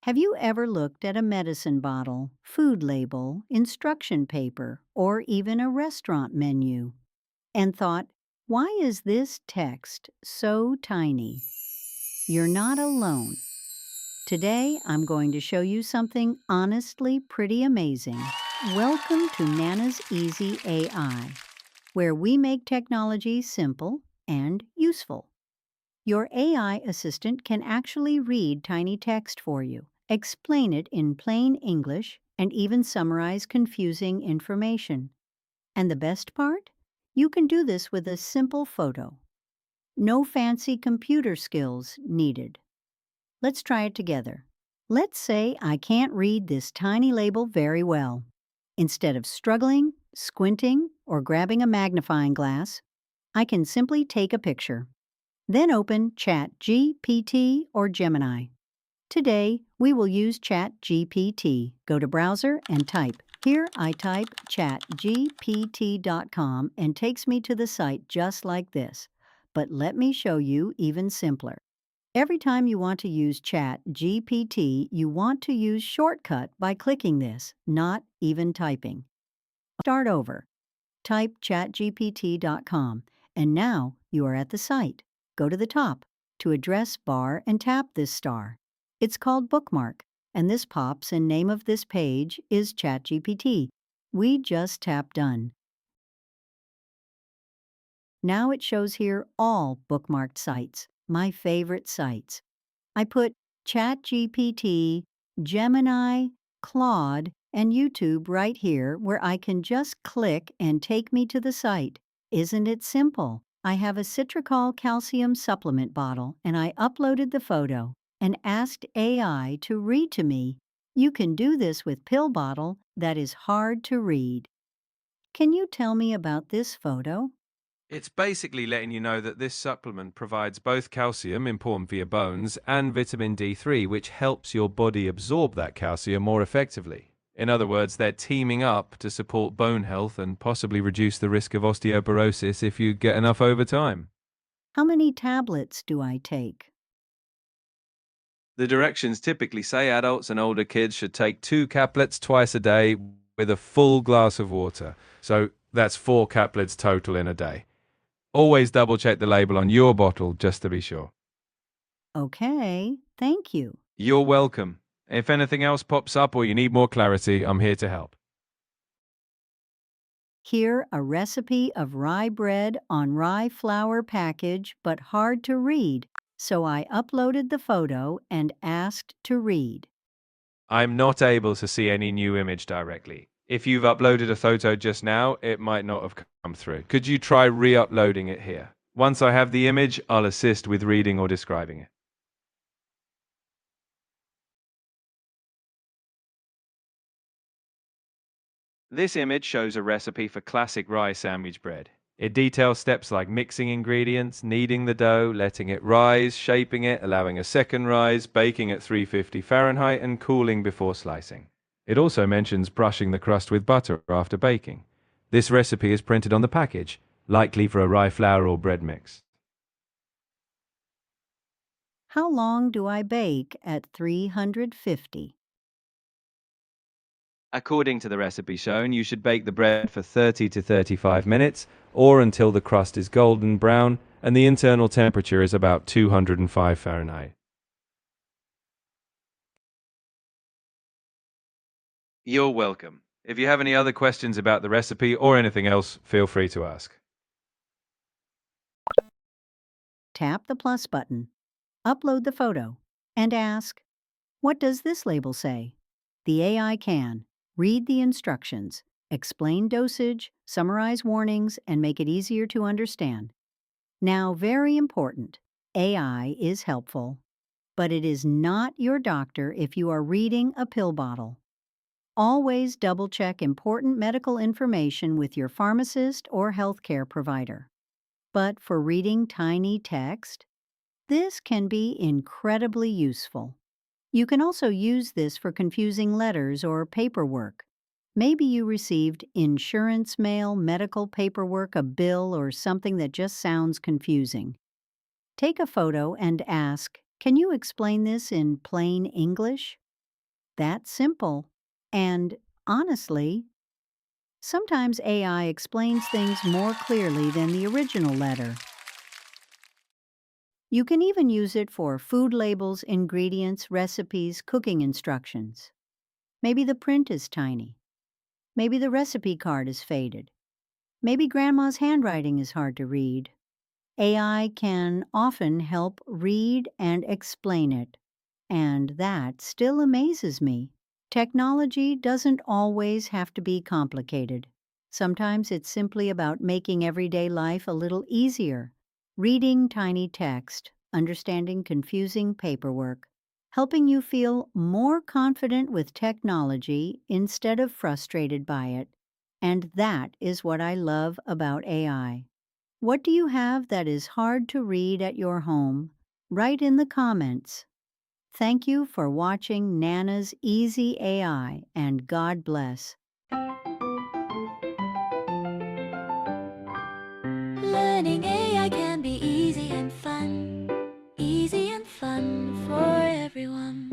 Have you ever looked at a medicine bottle, food label, instruction paper, or even a restaurant menu and thought, why is this text so tiny? You're not alone. Today, I'm going to show you something honestly pretty amazing. Welcome to Nana's Easy AI, where we make technology simple and useful. Your AI assistant can actually read tiny text for you, explain it in plain English, and even summarize confusing information. And the best part? You can do this with a simple photo. No fancy computer skills needed. Let's try it together. Let's say I can't read this tiny label very well. Instead of struggling, squinting, or grabbing a magnifying glass, I can simply take a picture. Then open ChatGPT or Gemini. Today, we will use ChatGPT. Go to browser and type. Here I type chatgpt.com and takes me to the site just like this. But let me show you even simpler. Every time you want to use ChatGPT, you want to use shortcut by clicking this, not even typing. Start over. Type chatgpt.com, and now you are at the site. Go to the top to address bar and tap this star. It's called Bookmark, and this pops and name of this page is ChatGPT. We just tap Done. Now it shows here all bookmarked sites, my favorite sites. I put ChatGPT, Gemini, Claude, and YouTube right here where I can just click and take me to the site. Isn't it simple? I have a citracol calcium supplement bottle and I uploaded the photo and asked AI to read to me. You can do this with pill bottle that is hard to read. Can you tell me about this photo? It's basically letting you know that this supplement provides both calcium, important for your bones, and vitamin D3, which helps your body absorb that calcium more effectively. In other words, they're teaming up to support bone health and possibly reduce the risk of osteoporosis if you get enough over time. How many tablets do I take? The directions typically say adults and older kids should take 2 caplets twice a day with a full glass of water. So that's 4 caplets total in a day. Always double check the label on your bottle just to be sure. Okay, thank you. You're welcome. If anything else pops up or you need more clarity, I'm here to help. Here, a recipe of rye bread on rye flour package, but hard to read, so I uploaded the photo and asked to read. I'm not able to see any new image directly. If you've uploaded a photo just now, it might not have come through. Could you try re-uploading it here? Once I have the image, I'll assist with reading or describing it. This image shows a recipe for classic rye sandwich bread. It details steps like mixing ingredients, kneading the dough, letting it rise, shaping it, allowing a second rise, baking at 350 Fahrenheit, and cooling before slicing. It also mentions brushing the crust with butter after baking. This recipe is printed on the package, likely for a rye flour or bread mix. How long do I bake at 350? According to the recipe shown, you should bake the bread for 30 to 35 minutes or until the crust is golden brown and the internal temperature is about 205 Fahrenheit. You're welcome. If you have any other questions about the recipe or anything else, feel free to ask. Tap the plus button, upload the photo, and ask, what does this label say? The AI can read the instructions, explain dosage, summarize warnings, and make it easier to understand. Now, very important, AI is helpful, but it is not your doctor if you are reading a pill bottle. Always double-check important medical information with your pharmacist or healthcare provider. But for reading tiny text, this can be incredibly useful. You can also use this for confusing letters or paperwork. Maybe you received insurance mail, medical paperwork, a bill, or something that just sounds confusing. Take a photo and ask, can you explain this in plain English? That simple. And honestly, sometimes AI explains things more clearly than the original letter. You can even use it for food labels, ingredients, recipes, cooking instructions. Maybe the print is tiny. Maybe the recipe card is faded. Maybe grandma's handwriting is hard to read. AI can often help read and explain it. And that still amazes me. Technology doesn't always have to be complicated. Sometimes it's simply about making everyday life a little easier. Reading tiny text, understanding confusing paperwork, helping you feel more confident with technology instead of frustrated by it. And that is what I love about AI. What do you have that is hard to read at your home? Write in the comments. Thank you for watching Nana's Easy AI, and God bless. Learning AI can be easy and fun for everyone.